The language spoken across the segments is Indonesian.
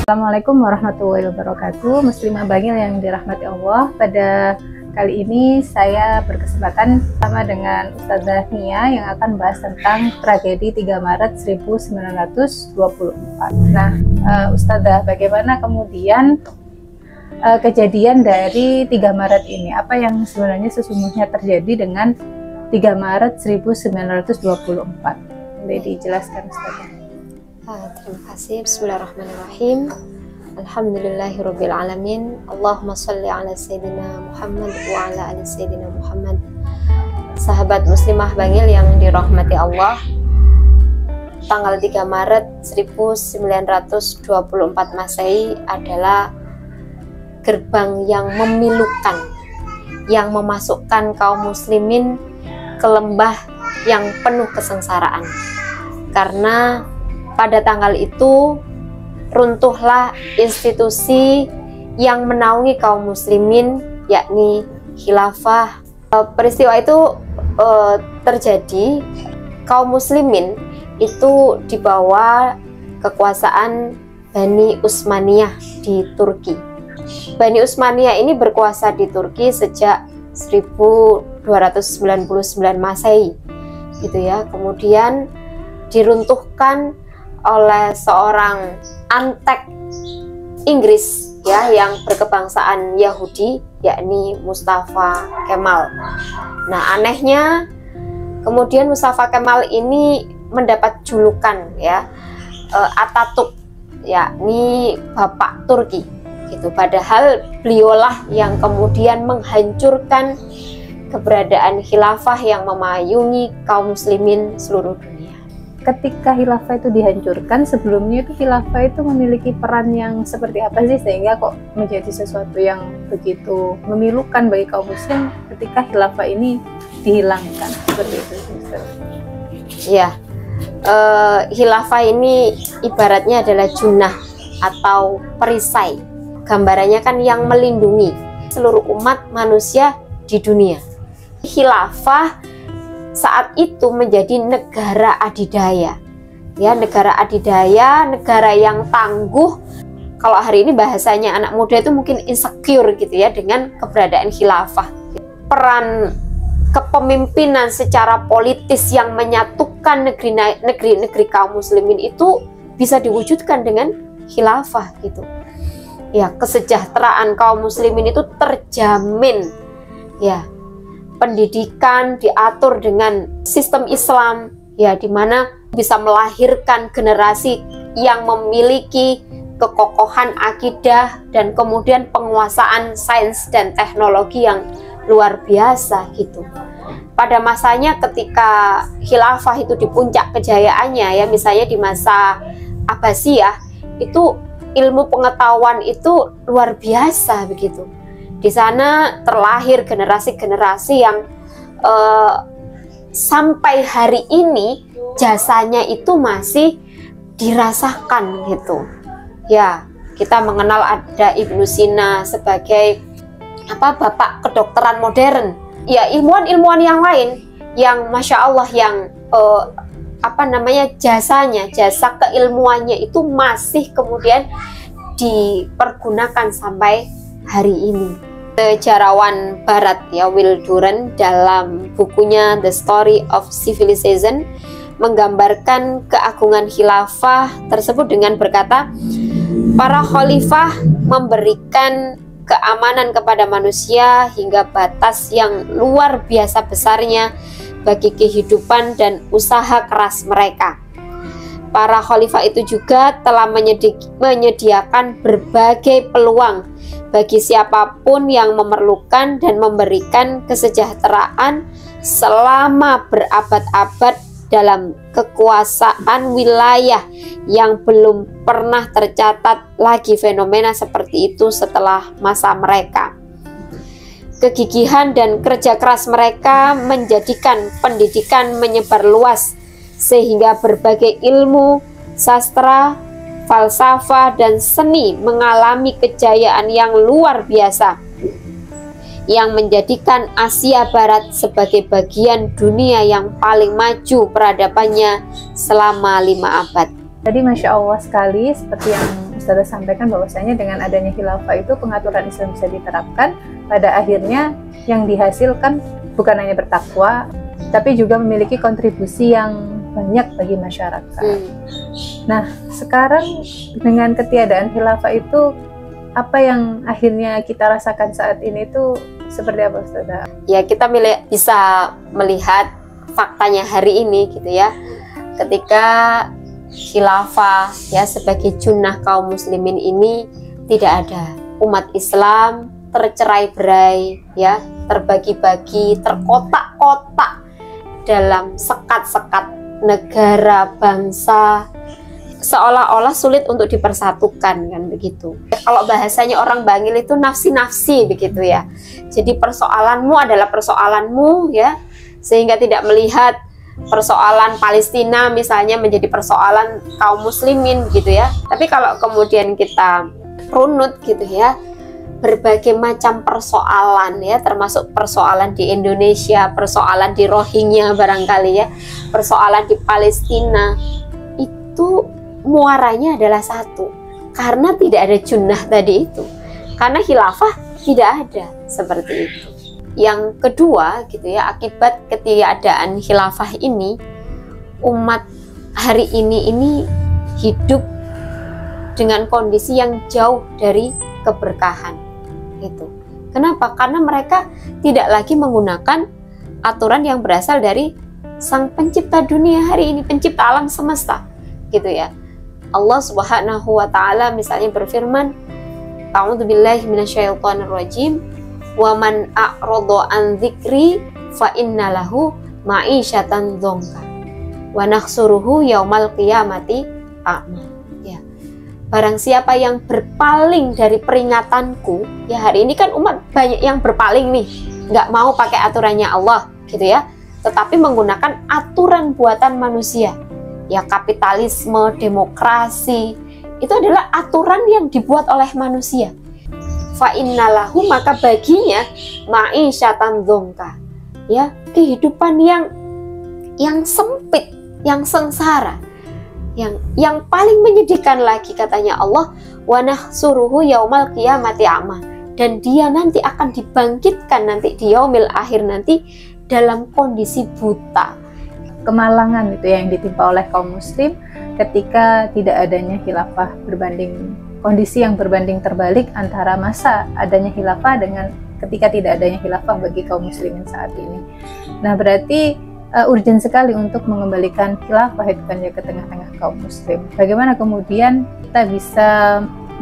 Assalamualaikum warahmatullahi wabarakatuh. Muslimah Bangil yang dirahmati Allah. Pada kali ini saya berkesempatan bersama dengan Ustazah Nia yang akan bahas tentang tragedi 3 Maret 1924. Nah, Ustazah, bagaimana kemudian kejadian dari 3 Maret ini? Apa yang sebenarnya sesungguhnya terjadi dengan 3 Maret 1924? Boleh dijelaskan, Ustazah? Terima kasih. Bismillahirrahmanirrahim. Alhamdulillahirrabbilalamin. Allahumma sholli ala Sayyidina Muhammad wa ala ali Sayyidina Muhammad. Sahabat muslimah Bangil yang dirahmati Allah, tanggal 3 Maret 1924 Masehi adalah gerbang yang memilukan, yang memasukkan kaum muslimin ke lembah yang penuh kesengsaraan. Karena pada tanggal itu runtuhlah institusi yang menaungi kaum muslimin, yakni khilafah. Peristiwa itu terjadi, kaum muslimin itu di bawah kekuasaan Bani Utsmaniyah di Turki. Bani Utsmaniyah ini berkuasa di Turki sejak 1299 Masehi, gitu ya. Kemudian diruntuhkan oleh seorang antek Inggris ya yang berkebangsaan Yahudi, yakni Mustafa Kemal. Nah, anehnya kemudian Mustafa Kemal ini mendapat julukan ya Atatürk, yakni Bapak Turki gitu. Padahal beliaulah yang kemudian menghancurkan keberadaan khilafah yang memayungi kaum muslimin seluruh dunia. Ketika khilafah itu dihancurkan, sebelumnya itu khilafah itu memiliki peran yang seperti apa sih sehingga kok menjadi sesuatu yang begitu memilukan bagi kaum muslim ketika khilafah ini dihilangkan seperti itu? Ya, khilafah ini ibaratnya adalah junah atau perisai. Gambarannya kan yang melindungi seluruh umat manusia di dunia. Khilafah saat itu menjadi negara adidaya, ya, negara adidaya, negara yang tangguh. Kalau hari ini bahasanya anak muda itu mungkin insecure gitu ya dengan keberadaan khilafah. Peran kepemimpinan secara politis yang menyatukan negeri kaum muslimin itu bisa diwujudkan dengan khilafah gitu. Ya, kesejahteraan kaum muslimin itu terjamin, ya. Pendidikan diatur dengan sistem Islam, ya, di mana bisa melahirkan generasi yang memiliki kekokohan akidah dan kemudian penguasaan sains dan teknologi yang luar biasa gitu. Pada masanya ketika khilafah itu di puncak kejayaannya, ya, misalnya di masa Abbasiyah, itu ilmu pengetahuan itu luar biasa begitu. Di sana terlahir generasi-generasi yang sampai hari ini jasanya itu masih dirasakan gitu. Ya, kita mengenal ada Ibnu Sina sebagai bapak kedokteran modern. Ya, ilmuwan-ilmuwan yang lain yang masya Allah yang jasa keilmuannya itu masih kemudian dipergunakan sampai hari ini. Sejarawan Barat ya Will Durant dalam bukunya The Story of Civilization menggambarkan keagungan khilafah tersebut dengan berkata, para khalifah memberikan keamanan kepada manusia hingga batas yang luar biasa besarnya bagi kehidupan dan usaha keras mereka. Para khalifah itu juga telah menyediakan berbagai peluang bagi siapapun yang memerlukan dan memberikan kesejahteraan selama berabad-abad dalam kekuasaan wilayah yang belum pernah tercatat lagi fenomena seperti itu setelah masa mereka. Kegigihan dan kerja keras mereka menjadikan pendidikan menyebar luas sehingga berbagai ilmu, sastra, falsafah dan seni mengalami kejayaan yang luar biasa yang menjadikan Asia Barat sebagai bagian dunia yang paling maju peradabannya selama 5 abad. Jadi Masya Allah sekali seperti yang Ustazah sampaikan bahwasanya dengan adanya khilafah itu pengaturan Islam bisa diterapkan, pada akhirnya yang dihasilkan bukan hanya bertakwa, tapi juga memiliki kontribusi yang banyak bagi masyarakat. Nah, sekarang dengan ketiadaan khilafah itu, apa yang akhirnya kita rasakan saat ini itu seperti apa, Ustazah? Ya, kita bisa melihat faktanya hari ini gitu ya. Ketika khilafah ya sebagai junnah kaum muslimin ini tidak ada, umat Islam tercerai-berai ya, terbagi-bagi, terkotak-kotak dalam sekat-sekat negara, bangsa, seolah-olah sulit untuk dipersatukan, kan begitu. Kalau bahasanya orang Bangil itu nafsi-nafsi begitu ya. Jadi persoalanmu adalah persoalanmu ya, sehingga tidak melihat persoalan Palestina misalnya menjadi persoalan kaum muslimin gitu ya. Tapi kalau kemudian kita runut gitu ya, berbagai macam persoalan ya, termasuk persoalan di Indonesia, persoalan di Rohingya barangkali ya, persoalan di Palestina, itu muaranya adalah satu, karena tidak ada junnah tadi itu, karena khilafah tidak ada seperti itu. Yang kedua gitu ya, akibat ketiadaan khilafah ini, umat hari ini hidup dengan kondisi yang jauh dari keberkahan gitu. Kenapa? Karena mereka tidak lagi menggunakan aturan yang berasal dari Sang Pencipta dunia hari ini, pencipta alam semesta gitu ya. Allah Subhanahu wa taala misalnya berfirman, A'udzubillahi minasyaitonirrajim, wa man a'rada an dzikri fa innalahu ma'isyatan dzonka wa nahsuruhu yaumal qiyamati a'ma. Ya. Barang siapa yang berpaling dari peringatanku, ya hari ini kan umat banyak yang berpaling nih, nggak mau pakai aturannya Allah gitu ya, tetapi menggunakan aturan buatan manusia. Ya, kapitalisme, demokrasi, itu adalah aturan yang dibuat oleh manusia. Fa innalahu, maka baginya ma'isyatan dzonka, ya, kehidupan yang sempit, yang sengsara, yang paling menyedihkan lagi katanya Allah, wa nahsuruhu yaumal qiyamati a'ma, dan dia nanti akan dibangkitkan nanti di yaumil akhir nanti dalam kondisi buta. Kemalangan itu yang ditimpa oleh kaum muslim ketika tidak adanya khilafah, berbanding kondisi yang berbanding terbalik antara masa adanya khilafah dengan ketika tidak adanya khilafah bagi kaum muslimin saat ini. Nah, berarti urgent sekali untuk mengembalikan khilafah itu kan ya ke tengah-tengah kaum muslim. Bagaimana kemudian kita bisa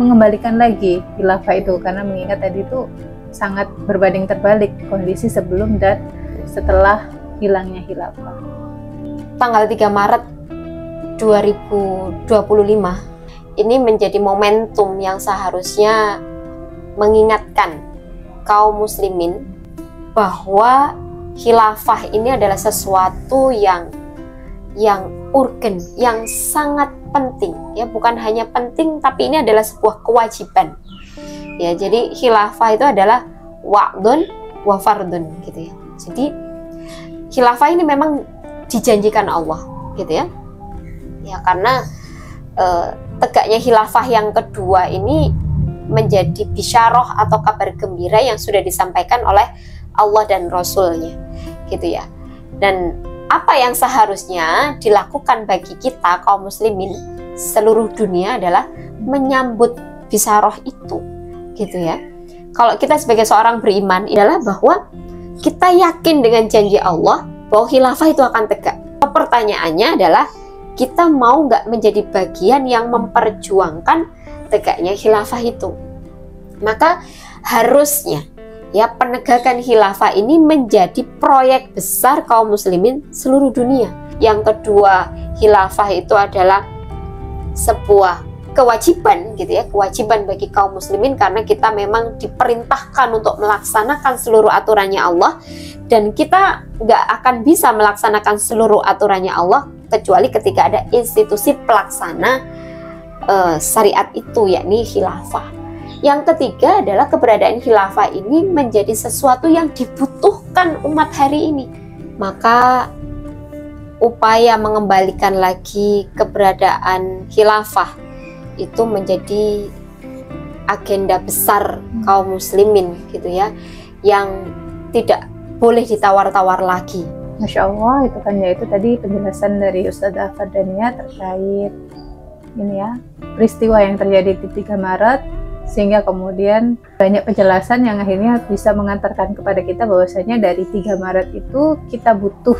mengembalikan lagi khilafah itu, karena mengingat tadi itu sangat berbanding terbalik kondisi sebelum dan setelah hilangnya khilafah. Tanggal 3 Maret 2025 ini menjadi momentum yang seharusnya mengingatkan kaum muslimin bahwa khilafah ini adalah sesuatu yang urgen, yang sangat penting ya, bukan hanya penting tapi ini adalah sebuah kewajiban. Ya, jadi khilafah itu adalah wa'dun wa fardun gitu ya. Jadi khilafah ini memang dijanjikan Allah gitu ya. Ya, karena tegaknya khilafah yang kedua ini menjadi bisyarah atau kabar gembira yang sudah disampaikan oleh Allah dan Rasulnya gitu ya. Dan apa yang seharusnya dilakukan bagi kita kaum muslimin seluruh dunia adalah menyambut bisyarah itu gitu ya. Kalau kita sebagai seorang beriman adalah bahwa kita yakin dengan janji Allah bahwa khilafah itu akan tegak. Pertanyaannya adalah kita mau nggak menjadi bagian yang memperjuangkan tegaknya khilafah itu. Maka harusnya ya penegakan khilafah ini menjadi proyek besar kaum muslimin seluruh dunia. Yang kedua, khilafah itu adalah sebuah kewajiban gitu ya, kewajiban bagi kaum muslimin karena kita memang diperintahkan untuk melaksanakan seluruh aturannya Allah, dan kita nggak akan bisa melaksanakan seluruh aturannya Allah kecuali ketika ada institusi pelaksana syariat itu, yakni khilafah. Yang ketiga adalah keberadaan khilafah ini menjadi sesuatu yang dibutuhkan umat hari ini. Maka upaya mengembalikan lagi keberadaan khilafah itu menjadi agenda besar kaum muslimin gitu ya, yang tidak boleh ditawar-tawar lagi. Masya Allah, itu kan ya, itu tadi penjelasan dari Ustadzah Fardania terkait ini ya, peristiwa yang terjadi di 3 Maret, sehingga kemudian banyak penjelasan yang akhirnya bisa mengantarkan kepada kita bahwasanya dari 3 Maret itu kita butuh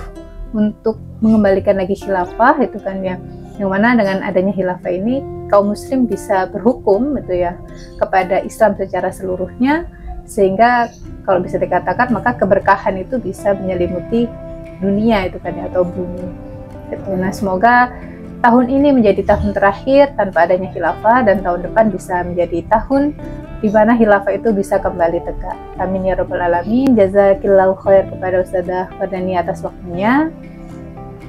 untuk mengembalikan lagi khilafah, itu kan ya, yang mana dengan adanya khilafah ini kaum muslim bisa berhukum gitu ya kepada Islam secara seluruhnya, sehingga kalau bisa dikatakan maka keberkahan itu bisa menyelimuti dunia itu kan ya, atau bumi gitu. Nah, semoga tahun ini menjadi tahun terakhir tanpa adanya khilafah, dan tahun depan bisa menjadi tahun di mana khilafah itu bisa kembali tegak. Amin ya rabbal alamin. Jazakillahu khair kepada Ustadzah Fardania atas waktunya.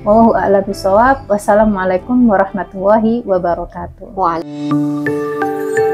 Wallahu a'lam bishawab. Wassalamualaikum warahmatullahi wabarakatuh. Waalaikumsalam.